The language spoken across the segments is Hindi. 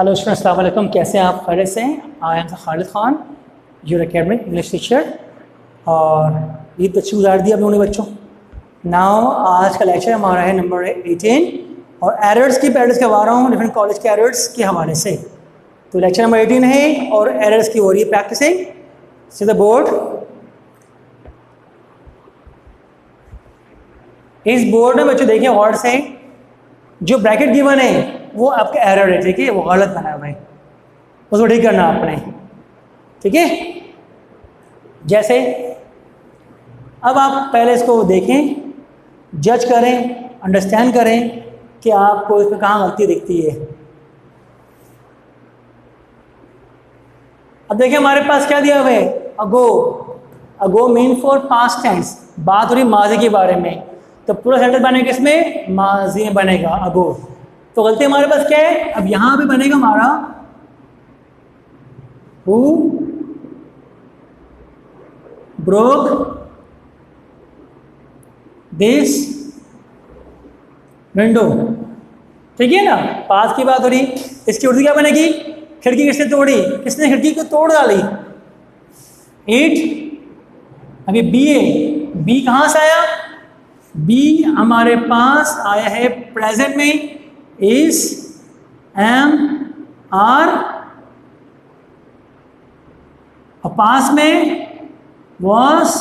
हेलो स्टूडेंट, अस्सलाम वालेकुम। कैसे हैं आप? खैरियत से हैं? I am Khalid Khan, your academic English teacher. और ईद अच्छी गुजार दी आप लोगों ने बच्चों। नाउ आज का लेक्चर हमारा है नंबर 18 और एरर्स की प्रैक्टिस करवा रहा हूँ डिफरेंट कॉलेज के एरर्स के हवाले से। तो लेक्चर नंबर 18 है और एरर्स की हो रही है प्रैक्टिसिंग। See the board. इस बोर्ड में बच्चों देखिए गौर से, जो ब्रैकेट गिवन है वो आपका एरर है, ठीक है, वो गलत बना हुआ है, उसको ठीक करना आपने, ठीक है। जैसे अब आप पहले इसको देखें, जज करें, अंडरस्टैंड करें कि आपको इसमें कहाँ गलती दिखती है। अब देखिए हमारे पास क्या दिया हुआ है, अगो। अगो मीन फॉर पास्ट टेंस, बात हो रही माजी के बारे में, तो पूरा सेंटेंस बनेगा किसमें? माजी में बनेगा अगो। तो गलती हमारे पास क्या है, अब यहां भी बनेगा हमारा हु ब्रोक दिस विंडो, ठीक है ना। पास की बात हो रही, इसकी उर्दू क्या बनेगी? खिड़की किसने तोड़ी? किसने खिड़की को तोड़ डाली? इट। अभी बी है, बी कहां से आया? बी हमारे पास आया है प्रेजेंट में, इज, एम, आर, और पास में was,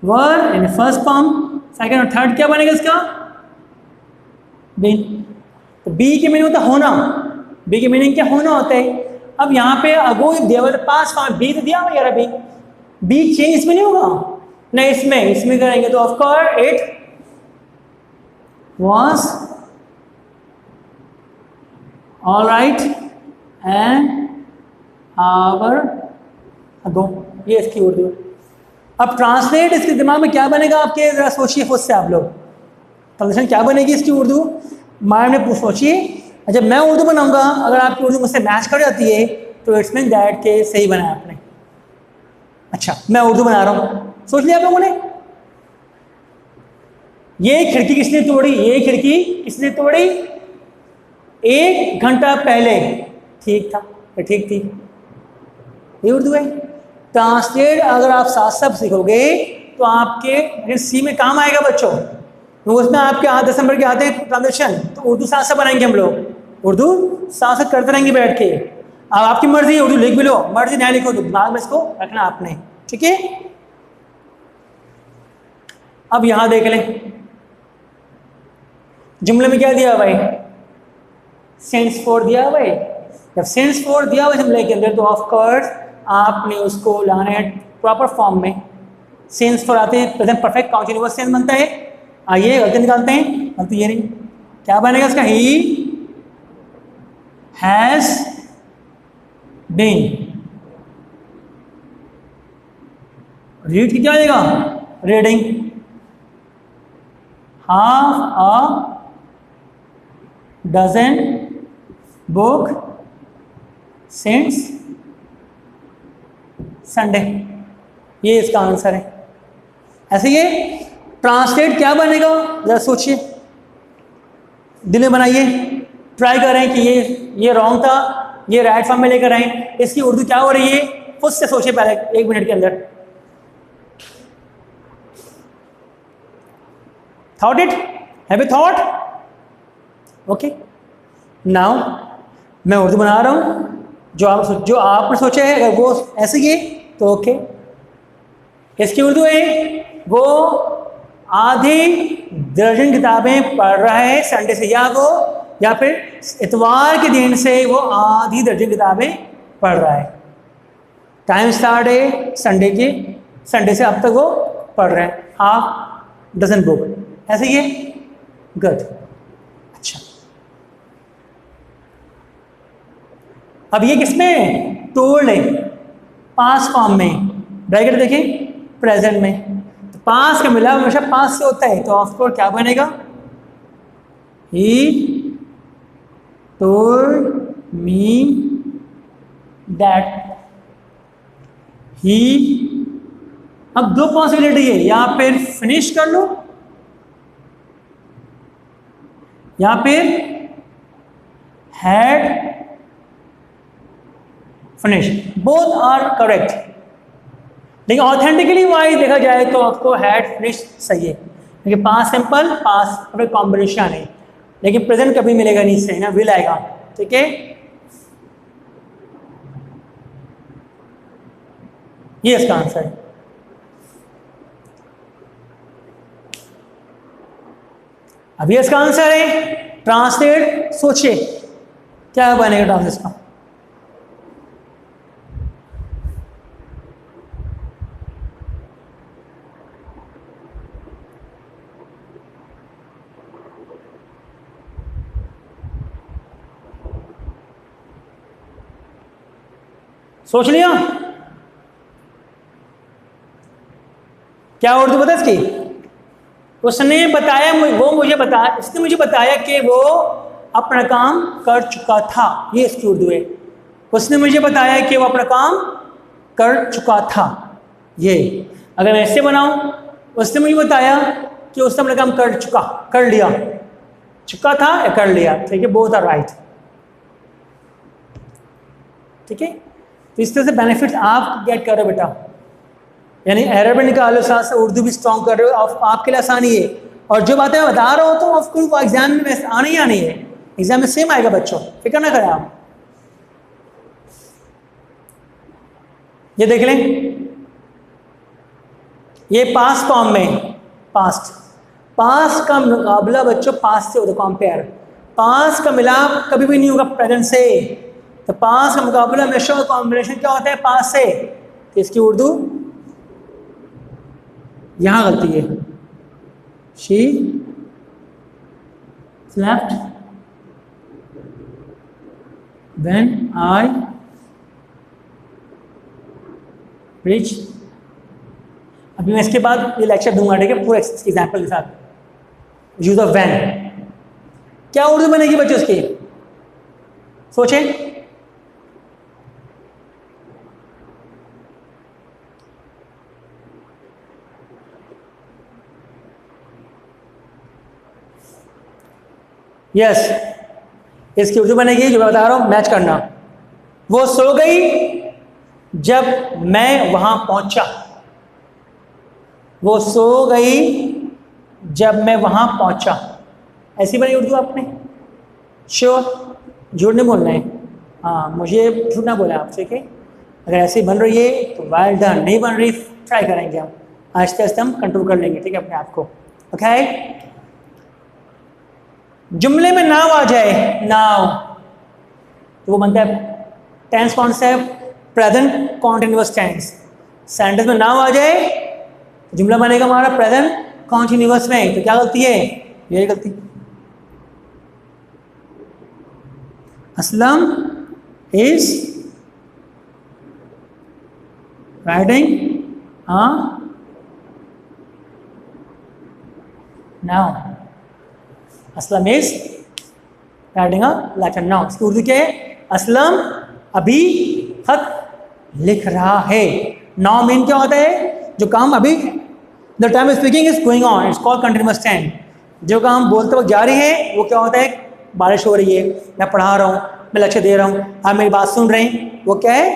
were in first form, second और थर्ड क्या बनेगा इसका? बीन। तो बी की मीनिंग होता है होना। बी की मीनिंग क्या? होना होता है। अब यहाँ पे अगो दिया पास फॉर्म, बी तो दिया हुआ यार, अभी बी चेंज इसमें नहीं होगा, नहीं इसमें करेंगे तो of course it was all right and hour ago, ये इसकी उर्दू। अब ट्रांसलेट इसके दिमाग में क्या बनेगा आपके, जरा सोचिए खुद से आप लोग, ट्रांसलेशन क्या बनेगी इसकी उर्दू? माइंड में सोचिए। जब मैं उर्दू बनाऊंगा, अगर आपकी उर्दू मुझसे मैच कर जाती है तो इट्स मीन दैट के सही बनाया आपने। अच्छा, मैं उर्दू बना रहा हूँ, सोच लिया आप लोगों ने। ये खिड़की किसने तोड़ी? ये खिड़की किसने तोड़ी? 1 घंटा पहले। ठीक था, ठीक थी, ये उर्दू है। ट्रांसलेट अगर आप साथ साथ सीखोगे तो आपके सी में काम आएगा बच्चों। तो उसमें आपके 8 दिसंबर के आते हैं ट्रांसलेशन, तो उर्दू साथ साथ बनाएंगे हम लोग, उर्दू साथ साथ करते रहेंगे बैठ के। अब आपकी मर्जी, उर्दू लिख भी लो, मर्जी नहीं लिखो तो दिमाग में इसको रखना आपने, ठीक है। अब यहां देख लें, जुमले में क्या दिया हुआ है? सेंस फॉर दिया हुआ है। जब सेंस फॉर दिया हुआ है जुमले के अंदर, तो ऑफ कोर्स आपने उसको लाना है प्रॉपर फॉर्म में। सेंस फॉर आते हैं प्रेजेंट परफेक्ट कंटीन्यूअस सेंस बनता है। आइए गलती निकालते हैं, गलती ये नहीं, क्या बनेगा इसका? He has been. रीड की क्या आएगा? Reading. Half a dozen book since Sunday, ये इसका आंसर है। ऐसे ये ट्रांसलेट क्या बनेगा जरा सोचिए, दिल में बनाइए, ट्राई करें कि ये रॉन्ग था, ये राइट फॉर्म में लेकर आए। इसकी उर्दू क्या हो रही है, खुद से सोचिए पहले 1 मिनट के अंदर। Thought it? Have you thought? Okay, now मैं उर्दू बना रहा हूँ, जो आपने सोचा है अगर वो ऐसे ही है तो ओके। इसकी उर्दू है, वो आधी दर्जन किताबें पढ़ रहा है संडे से, या फिर इतवार के दिन से वो आधी दर्जन किताबें पढ़ रहा है। टाइम स्टार्ट है संडे से अब तक वो पढ़ रहा है हाफ डजन बुक, ऐसे ही है। गुड। अच्छा, अब ये किसमें? टोल्ड है, पास फॉर्म में। ब्रैकेट देखें प्रेजेंट में, तो पास का मिला हमेशा पास से होता है, तो ऑफ कोर्स क्या बनेगा? He told me that he. अब 2 पॉसिबिलिटी है, या फिर फिनिश कर लो या फिर had finish, both are correct. लेकिन ऑथेंटिकली वाइज देखा जाए तो आपको हैड फिनिश सही है, क्योंकि पास्ट सिंपल पास्ट कॉम्बिनेशन है, लेकिन प्रेजेंट कभी मिलेगा नहीं इससे ना, विल आएगा। ठीक है, ये इसका आंसर है। अब ये इसका आंसर है। ट्रांसलेट, सोचिए क्या बनेगा ट्रांसलेट का। सोच लिया क्या उर्दू पता इसकी? उसने बताया, वो मुझे बताया, इसने मुझे बताया कि वो अपना काम कर चुका था, ये इसकी उर्दू है। उसने मुझे बताया कि वो अपना काम कर चुका था, ये। अगर मैं ऐसे बनाऊं, उसने मुझे बताया कि उसने अपना काम कर लिया, चुका था या कर लिया। ठीक है, बोथ आर राइट। ठीक है, तो इस तरह से बेनिफिट्स आप गेट कर रहे हो बेटा, यानी एरर भी निकालो, साथ साथ उर्दू भी स्ट्रॉन्ग कर रहे हो, आपके लिए आसानी है। और जो बातें मैं बता रहा हूँ तो आपको एग्जाम में आनी ही आनी है, एग्जाम में सेम आएगा बच्चों, फिक्र ना करें आप। ये देख लें, ये पास्ट फॉर्म में, पास्ट का मुकाबला बच्चों पास्ट से होता है, कंपेयर। पास्ट का मिलाप कभी भी नहीं होगा प्रेजेंट से, तो पास्ट का मुकाबला हमेशा कॉम्बिनेशन क्या होता है पास्ट से। तो इसकी उर्दू यहां गलती है, she slept when I reach. अभी मैं इसके बाद ये लेक्चर दूंगा, ठीक है, पूरा एग्जाम्पल के साथ। यूज ऑफ व्हेन क्या उर्दू बनेगी बच्चों उसकी, सोचें। यस, इसकी उर्दू बनेगी जो मैं बता रहा हूं, मैच करना। वो सो गई जब मैं वहां पहुंचा, वो सो गई जब मैं वहां पहुंचा, ऐसी बनी उर्दू आपने। श्योर, झूठ नहीं बोलना है, हाँ मुझे झूठ ना बोला आप, ठीक है। अगर ऐसी बन रही है तो वेल डन, नहीं बन रही ट्राई करेंगे हम, आहिस्ते आहिस्ते हम कंट्रोल कर लेंगे, ठीक है, अपने आप को। ओके, जुमले में नाव आ जाए, नाव, तो वो बनता है टेंस कौन सा है, प्रेजेंट कॉन्टिन्यूअस टेंस। सेंटेंस में नाव आ जाए, जुमला बनेगा हमारा प्रेजेंट कॉन्टिन्यूअस में। तो क्या गलती है, यही गलती। Aslam is riding now, Aslam is writing a letter now. इसकी उर्दू क्या है, असलम अभी खत लिख रहा है। नाउ मीन क्या होता है, जो काम अभी, the time speaking is going on, it's called continuous tense. जो काम बोलते वक्त जारी है वो क्या होता है, बारिश हो रही है, मैं पढ़ा रहा हूँ, मैं लेक्चर दे रहा हूँ, आप मेरी बात सुन रहे हैं, वो क्या है,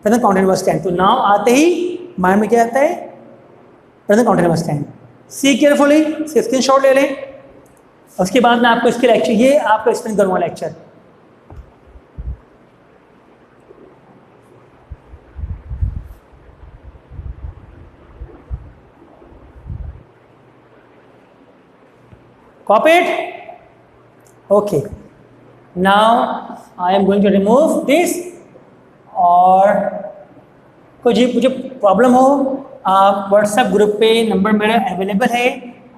प्रेजेंट कॉन्टिन्यूअस टेंस। तो नाउ आते ही माइंड में क्या आता है, present continuous tense. See carefully, screen shot ले लें। उसके बाद मैं आपको इसके लेक्चर, ये आपको एक्सप्लेन करूँगा lecture. Copy it? Okay. Now I am going to remove this, और कुछ मुझे प्रॉब्लम हो, आप व्हाट्सएप ग्रुप पे नंबर मेरा अवेलेबल है,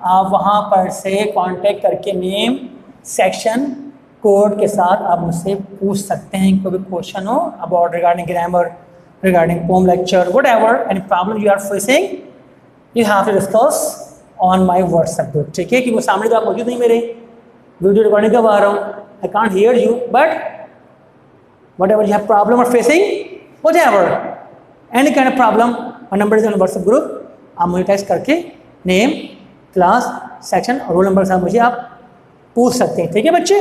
आप वहाँ पर से कांटेक्ट करके नेम सेक्शन कोड के साथ आप मुझसे पूछ सकते हैं। कोई भी क्वेश्चन हो about regarding grammar, regarding poem lecture, whatever any problem you are facing, you have to discuss on my WhatsApp group. ठीक है, कि वो सामने तो आप मौजूद नहीं, मेरे वीडियो रिकॉर्डिंग करवा रहा हूँ, I can't hear you, but whatever you have problem और facing, whatever any kind of problem, और number is on WhatsApp group. आप मुझे टेक्स्ट करके नेम, क्लास, सेक्शन और रोल नंबर के साथ मुझे आप पूछ सकते हैं। ठीक है बच्चे,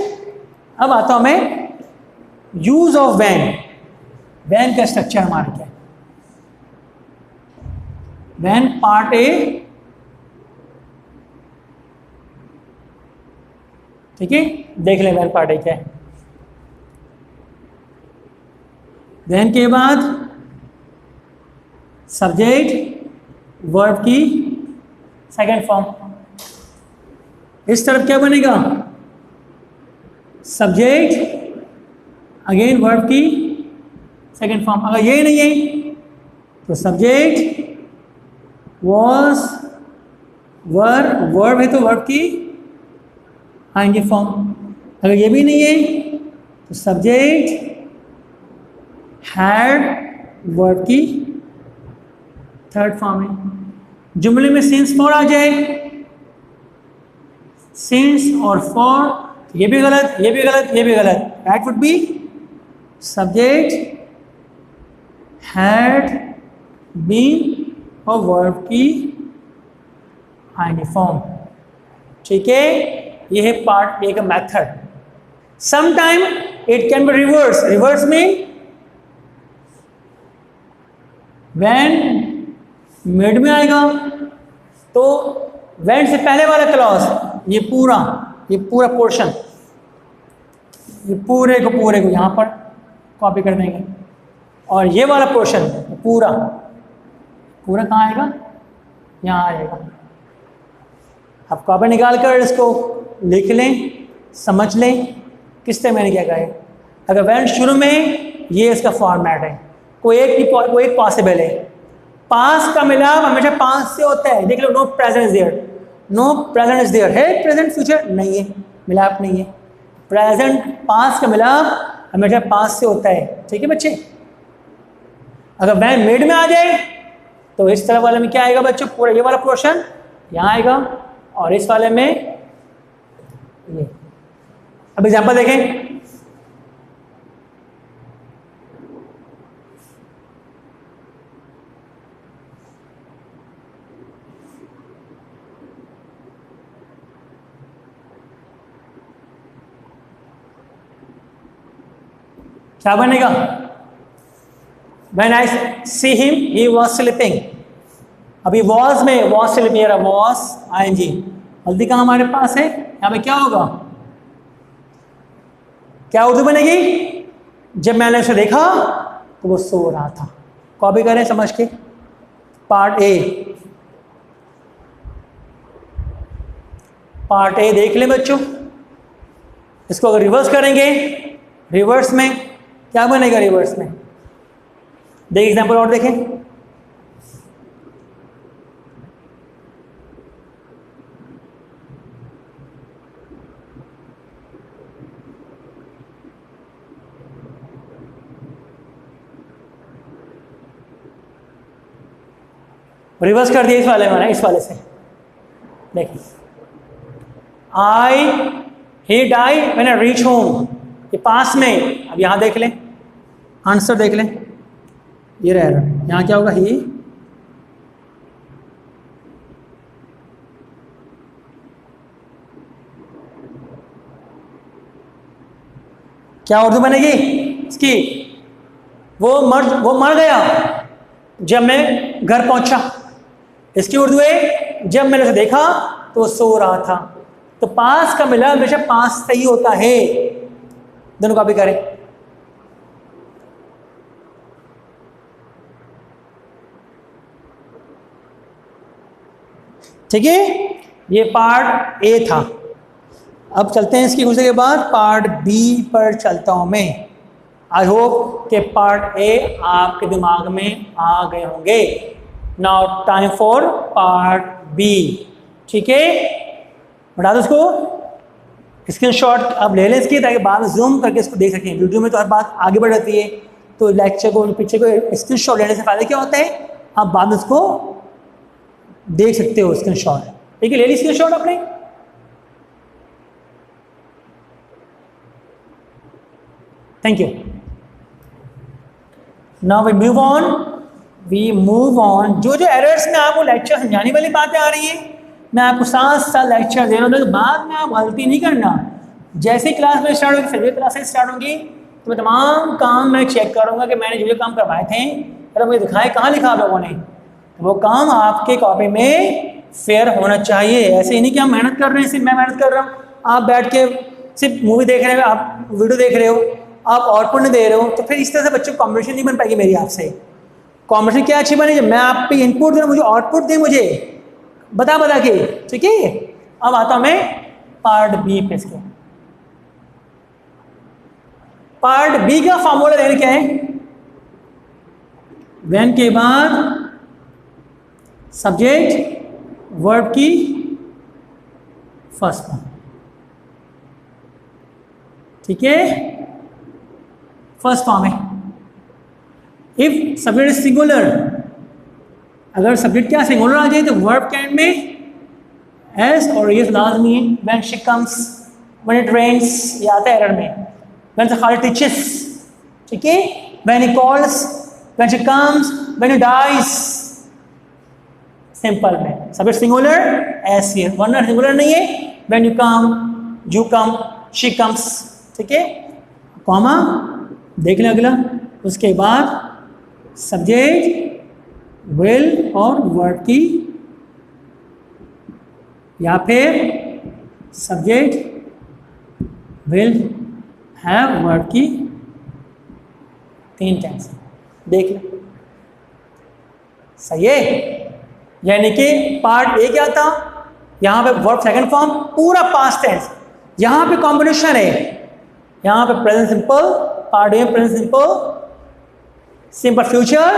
अब आता हूँ मैं यूज ऑफ व्हेन। वैन का स्ट्रक्चर हमारा क्या है? वैन पार्ट ए, ठीक है, देख लें वैन पार्ट ए क्या है। वैन के बाद सब्जेक्ट वर्ब की सेकंड फॉर्म, इस तरफ क्या बनेगा? सब्जेक्ट अगेन वर्ब की सेकंड फॉर्म। अगर ये नहीं है तो सब्जेक्ट वॉज वर्ब है तो वर्ब की आएंगे फॉर्म। अगर ये भी नहीं है तो सब्जेक्ट हैड वर्ब की थर्ड फॉर्म है। जुमले में सिंस फॉर आ जाए, सिंस और फॉर, ये भी गलत, ये भी गलत, ये भी गलत। That would be subject had been और वर्ब की आईएनजी फॉर्म। ठीक है, ये है पार्ट ए का method. Sometime it can be reverse. Reverse में व्हेन मिड में आएगा तो व्हेन से पहले वाला क्लॉज, ये पूरा पोर्शन, ये पूरे को यहाँ पर कॉपी कर देंगे, और ये वाला पोर्शन पूरा कहाँ आएगा? यहाँ आएगा। अब कॉपी निकाल कर इसको लिख लें, समझ लें किस तरह मैंने क्या कहा है। अगर व्हेन शुरू में, ये इसका फॉर्मेट है, कोई एक पॉसिबल है। पास का मिलाप हमेशा पास से होता है। देख लो, no present is there, no present is there है, प्रेजेंट फ्यूचर नहीं है, मिलाप नहीं है। प्रेजेंट पास का मिलाप हमेशा पास से होता है। ठीक है बच्चे। अगर व्हेन मिड में आ जाए तो इस तरह वाले में क्या आएगा बच्चों? पूरा ये वाला पोर्शन यहाँ आएगा, और इस वाले में ये। अब एग्जांपल देखें। क्या बनेगा? When I see him, he was sleeping. अभी was में was से मेरा was ing, हल्दी का हमारे पास है। यहाँ पे क्या होगा? क्या उर्दू बनेगी? जब मैंने उसे देखा तो वो सो रहा था। कॉपी करें समझ के। पार्ट ए देख लें बच्चों। इसको अगर रिवर्स करेंगे, रिवर्स में क्या बनेगा? रिवर्स में देख एग्जाम्पल और देखें। रिवर्स कर दिया इस वाले में, इस वाले से देखिए। He die when I reach home, ये पास में। अब यहां देख लें, आंसर देख लें, ये रह रहा है। यहाँ क्या होगा? ही क्या उर्दू बनेगी इसकी? वो मर गया जब मैं घर पहुंचा। इसकी उर्दू है जब मैंने उसे देखा तो सो रहा था। तो पास का मिला हमेशा पास से ही होता है। दोनों कॉपी करें। ठीक है, ये पार्ट ए था। अब चलते हैं इसकी घुसे के बाद पार्ट बी पर चलता हूं मैं। आई होप कि पार्ट ए आपके दिमाग में आ गए होंगे। Now time for part B. ठीक है, बता दो इसको, स्क्रीनशॉट आप ले लें इसकी, ताकि बाद में जूम करके इसको देख सकें। वीडियो में तो हर बात आगे बढ़ जाती है, तो लेक्चर को पीछे को स्क्रीनशॉट लेने से फायदा क्या होता है? आप बाद में उसको देख सकते हो स्क्रीनशॉट। ठीक है, ले ली स्क्रीनशॉट आपने? Thank you. Now we move on. जो एरर्स में आपको लेक्चर समझाने वाली बातें आ रही हैं, मैं आपको साथ लेक्चर दे रहा हूँ, तो बाद में आप गलती नहीं करना। जैसे क्लास में स्टार्ट होगी, फिर क्लासेस स्टार्ट होंगी, तो मैं तमाम काम मैं चेक करूँगा कि मैंने जो जो काम करवाए थे पहले मुझे दिखाए कहाँ लिखा आप लोगों ने, तो वो काम आपके कॉपी में फेयर होना चाहिए। ऐसे ही नहीं कि हम मेहनत कर रहे हैं, सिर्फ मैं मेहनत कर रहा हूँ, आप बैठ के सिर्फ मूवी देख रहे हो, आप वीडियो देख रहे हो, आप आउटपुट नहीं दे रहे हो, तो फिर इस तरह से बच्चों को कॉम्बिनेशन नहीं बन पाएगी मेरी आपसे। कॉम्बिनेशन क्या अच्छी बनेगी, मैं आप पे इनपुट दूँ, मुझे आउटपुट दे मुझे बता के, ठीक है। अब आता हूँ मैं पार्ट बी पे। इसके पार्ट बी का फॉर्मूला देने क्या है, व्हेन के बाद सब्जेक्ट वर्ब की फर्स्ट फॉर्म, ठीक है, फर्स्ट फॉर्म है। इफ सब्जेक्ट इज सिंगुलर, अगर सब्जेक्ट क्या सिंगुलर आ जाए तो वर्ब के एंड में एस और एस लाजमी है। When she comes, when it rains, ये आता है एरर में। व्हेन द फादर टीचेस, ठीक है, when he calls, when she comes, when he dies, simple में सब्जेक्ट सिंगुलर एस हियर, वरना सिंगुलर नहीं है, when you come, you come, she comes, ठीक है, कॉमा देख लें अगला। उसके बाद सब्जेक्ट विल और वर्ब की, या फिर सब्जेक्ट विल हैव वर्ब की 3 टेंस, देख लें, सही है। यानी कि पार्ट ए क्या था, यहाँ पे वर्ब सेकंड फॉर्म पूरा पास्ट टेंस, यहाँ पे कॉम्बिनेशन है, यहाँ पे present simple, part A present simple, simple future,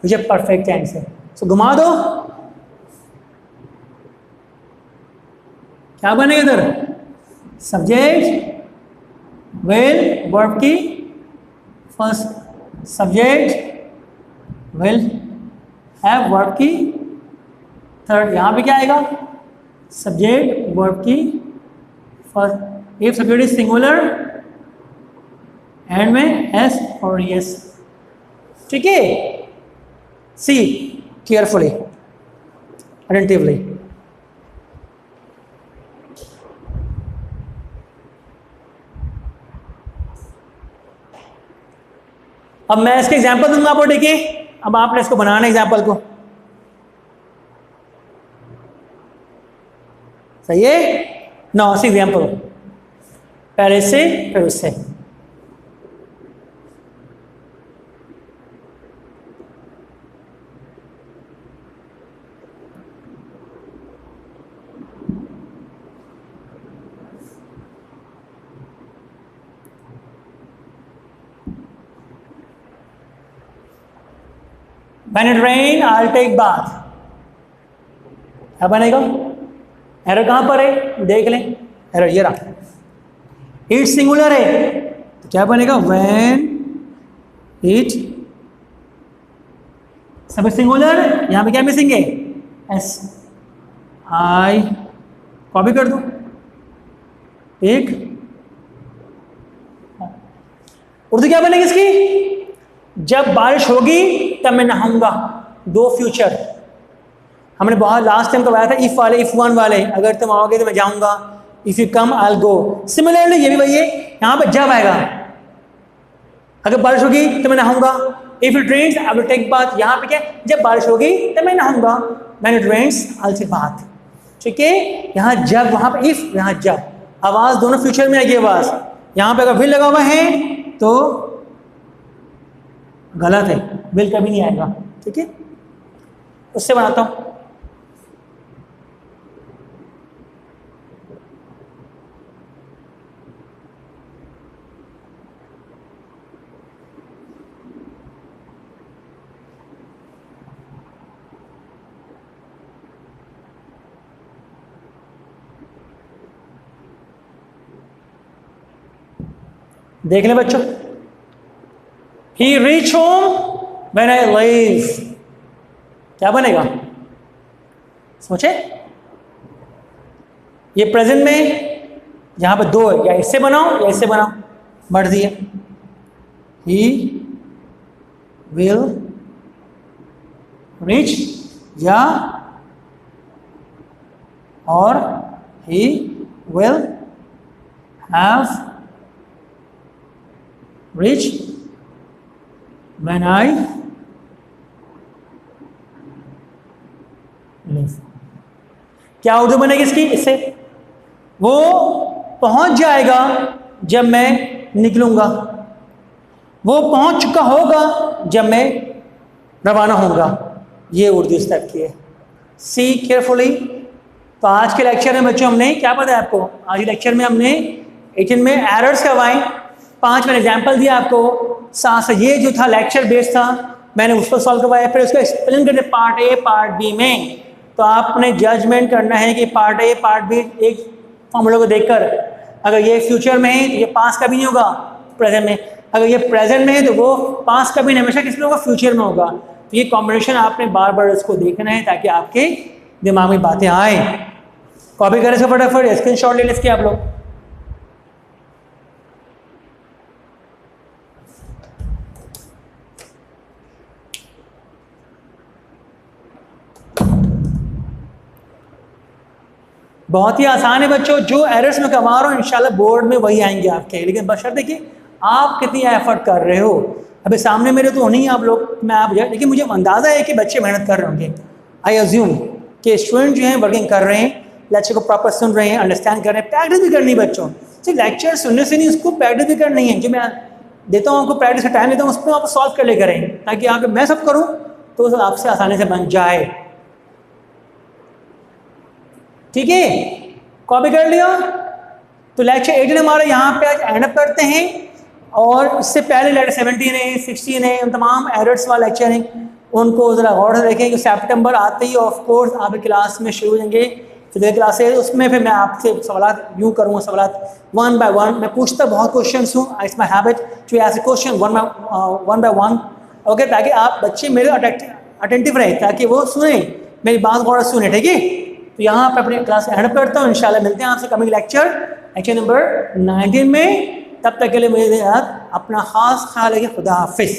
मुझे परफेक्ट टेंस है। सो घुमा दो, क्या बनेगा इधर, सब्जेक्ट विल वर्ब की first, subject will have verb की थर्ड, यहाँ पे क्या आएगा, सब्जेक्ट वर्ब की first, if subject is singular and में एस और एस, ठीक है। सी केयरफुली, अटेंटिवली, अब मैं इसके एग्जाम्पल दूंगा आपको, देखिए अब आपने इसको बनाना एग्जाम्पल को, सही है। नौ सी एग्जाम्पल, पहले से फिर उससे, When it rain, I'll take bath. क्या बनेगा, एरर कहाँ पर है देख लें, एरर ये रहा, इट सिंगुलर है तो क्या बनेगा, when it, सब सिंगुलर, यहाँ पे क्या मिसिंग है, एस, आई कॉपी कर दो, एक उर्दू क्या बनेगी इसकी, जब बारिश होगी तब मैं नहाऊंगा, दो फ्यूचर, हमने बहुत लास्ट टाइम करवाया था इफ वाले, इफ वन वाले, अगर तुम आओगे तो मैं जाऊंगा, if you come I will go. Similarly ये भी वही है, यहाँ पे जब आएगा, अगर बारिश होगी तो मैं नहाऊंगा, if it rains I will take bath, यहाँ पे क्या, जब बारिश होगी तब मैं नहाऊंगा, when it rains I will take bath, ठीक है। यहाँ जब, वहाँ पे इफ, यहाँ जब, आवाज दोनों फ्यूचर में आएगी आवाज, यहाँ पे अगर विल लगा हुआ है तो गलत है, विल कभी नहीं आएगा, ठीक है। उससे बनाता हूं, देख लें बच्चों, He reached home when I leave, क्या बनेगा, सोचे, ये प्रेजेंट में यहां पे दो है, या इससे बनाओ या इससे बनाओ, मर्जी है। He will reach, या और he will have rich when I live. क्या उर्दू बनेगी इसकी? इससे वो पहुंच जाएगा जब मैं निकलूंगा, वो पहुंच चुका होगा जब मैं रवाना होऊंगा। ये उर्दू इस टाइप की है। See carefully. तो आज के लेक्चर में बच्चों हमने क्या पता है आपको? आज के लेक्चर में हमने 18 में एरर्स करवाए, 5 मैंने एग्जाम्पल दिया आपको। साथ से ये जो था लेक्चर बेस था, मैंने उस पर सॉल्व करवाया। फिर उसको एक्सप्लेन करते पार्ट ए पार्ट बी में। तो आपने जजमेंट करना है कि पार्ट ए पार्ट बी एक फॉर्मूला को देखकर, अगर ये फ्यूचर में है तो ये पास कभी नहीं होगा प्रेजेंट में, अगर ये प्रेजेंट में है तो वो पास कभी नहीं, हमेशा किस में होगा? फ्यूचर में होगा। तो ये कॉम्बिनेशन आपने बार बार इसको देखना है ताकि आपके दिमाग में बातें आए। कॉपी करें इसको फटाफट, स्क्रीनशॉट ले लें इसके आप लोग। बहुत ही आसान है बच्चों, जो एरर्स में करवा रहा हूँ इंशाल्लाह बोर्ड में वही आएंगे आपके, लेकिन बशर्ते कि आप कितनी एफर्ट कर रहे हो। अभी सामने मेरे तो नहीं आप लोग, मैं आप, लेकिन मुझे अंदाज़ा है कि बच्चे मेहनत कर रहे होंगे। आई अज्यूम कि स्टूडेंट जो हैं वर्किंग कर रहे हैं, लेक्चर को प्रॉपर सुन रहे हैं, अंडरस्टैंड कर रहे हैं। प्रैक्टिस भी करनी बच्चों, सिर्फ लेक्चर सुनने से नहीं, उसको प्रैक्टिस भी करनी है। जो मैं देता हूँ आपको प्रैक्टिस का टाइम देता हूँ, उसमें आप सॉल्व कर ले करें, ताकि आगे मैं सब करूँ तो आपसे आसानी से बन जाए। ठीक है, कॉपी कर लिया? तो लेक्चर 18 हमारा यहाँ पे आज एंड अप करते हैं। और इससे पहले लेक्चर 17 है, 16 है, उन तमाम एरर्स वाले लेक्चर हैं, उनको ज़रा गौर से देखें कि सितंबर आते ही ऑफ कोर्स आपकी क्लास में शुरू हो जाएंगे फिर क्लासेज। उसमें फिर मैं आपसे सवाल यूँ करूँगा, सवाल वन बाय वन मैं पूछता बहुत क्वेश्चन हूँ। It's my habit to ask question one by one, okay, ताकि आप बच्चे मेरे अटेंटिव रहे, ताकि वो सुने मेरी बात गौर से सुने। ठीक है, तो यहाँ पर अपनी क्लास एंड अप करता हूँ। इंशाल्लाह मिलते हैं आपसे कमिंग लेक्चर नंबर 19 में। तब तक के लिए मेरे अपना खास ख्याल है। खुदा हाफिज़।